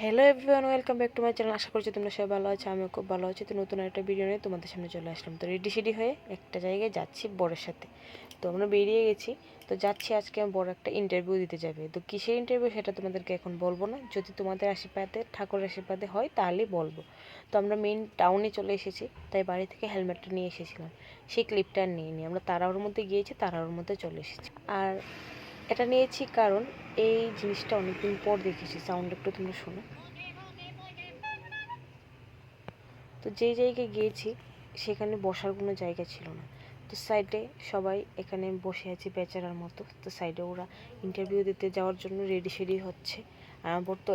Hello everyone, welcome back to my channel. আশা করছি তোমরা সবাই ভালো আছো, আমিও খুব ভালো আছি। তো নতুন একটা ভিডিও নিয়ে তোমাদের সামনে চলে আসলাম। তো রেডি হয়ে একটা জায়গায় যাচ্ছি বরের সাথে। তো আমরা বেরিয়ে গেছি, তো যাচ্ছি আজকে আমি বড় একটা ইন্টারভিউ দিতে যাবে। তো কিসের ইন্টারভিউ সেটা তোমাদেরকে এখন বলবো না, যদি তোমাদের আশীর্বাদে ঠাকুরের আশীর্বাদে হয় তাহলেই বলবো। তো আমরা মেইন টাউনে চলে এসেছি, তাই বাড়ি থেকে হেলমেটটা নিয়ে এসেছিলাম, সেই ক্লিপটা আর নিয়ে আমরা তাড়াহুড়োর মধ্যে গিয়েছি, তাড়াহুড়োর মধ্যে চলে এসেছি। আর এটা নিয়েছি কারণ এই জিনিসটা অনেকদিন পর দেখেছি। সাউন্ড একটু তোমরা শোনো। তো যেই জায়গায় গিয়েছি সেখানে বসার কোনো জায়গা ছিল না। তো সাইডে সবাই এখানে বসে আছে বেচারার মতো। তো সাইডে ওরা ইন্টারভিউ দিতে যাওয়ার জন্য রেডি হচ্ছে। আর আমার বর তো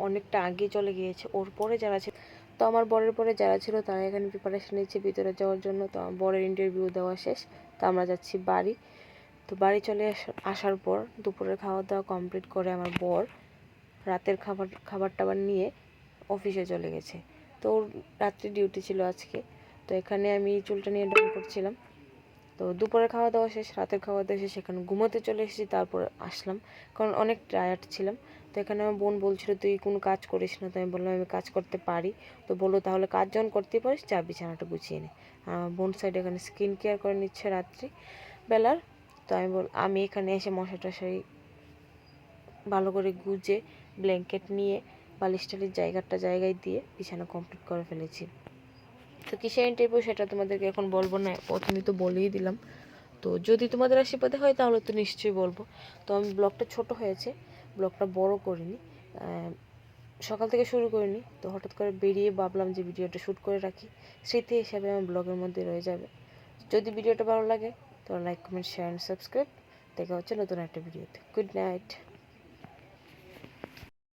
অনেকটা আগে চলে গিয়েছে। ওর পরে যারা ছিল, তো আমার বরের পরে যারা ছিল তারা এখানে প্রিপারেশন নিচ্ছে ভিতরে যাওয়ার জন্য। তো আমার বরের ইন্টারভিউ দেওয়া শেষ, তো আমরা যাচ্ছি বাড়ি। তো বাড়ি চলে আসার পর দুপুরের খাওয়া দাওয়া কমপ্লিট করে আমার বর রাতের খাবার টাবার নিয়ে অফিসে চলে গেছে। তো ওর রাত্রি ডিউটি ছিল আজকে। তো এখানে আমি চুলটা নিয়ে ডান করছিলাম। তো দুপুরে খাওয়া দাওয়া শেষ, রাতের খাওয়া দাওয়া শেষ, এখানে ঘুমোতে চলে এসেছি। তারপর আসলাম কারণ অনেক টায়ার্ড ছিলাম। তো এখানে আমার বোন বলছিল তুই কোনো কাজ করিস না, তো আমি বললাম আমি কাজ করতে পারি। তো বললো তাহলে কাজ যখন করতে পারিস যা বিছানাটা গুছিয়ে নে। আমার বোন সাইড এখানে স্কিন কেয়ার করে নিচ্ছে রাত্রি বেলার। তো আমি এখানে এসে মশা টশাই ভালো করে গুজে ব্ল্যাঙ্কেট নিয়ে বালিশ টালিশ জায়গায় দিয়ে বিছানা কমপ্লিট করে ফেলেছি। তো কিসের ইন্টারভিউ সেটা তোমাদেরকে এখন বলবো না, প্রথমে তো বলেই দিলাম। তো যদি তোমাদের আশীর্বাদে হয় তাহলে তো নিশ্চয়ই বলবো। তো আমি ব্লগটা ছোট হয়েছে, ব্লগটা বড় করিনি, সকাল থেকে শুরু করিনি। তো হঠাৎ করে বেরিয়ে ভাবলাম যে ভিডিওটা শ্যুট করে রাখি, স্মৃতি হিসাবে আমার ব্লগের মধ্যে রয়ে যাবে। যদি ভিডিওটা ভালো লাগে তো like comment share and subscribe. দেখা হচ্ছে নতুন একটা ভিডিওতে। Good night.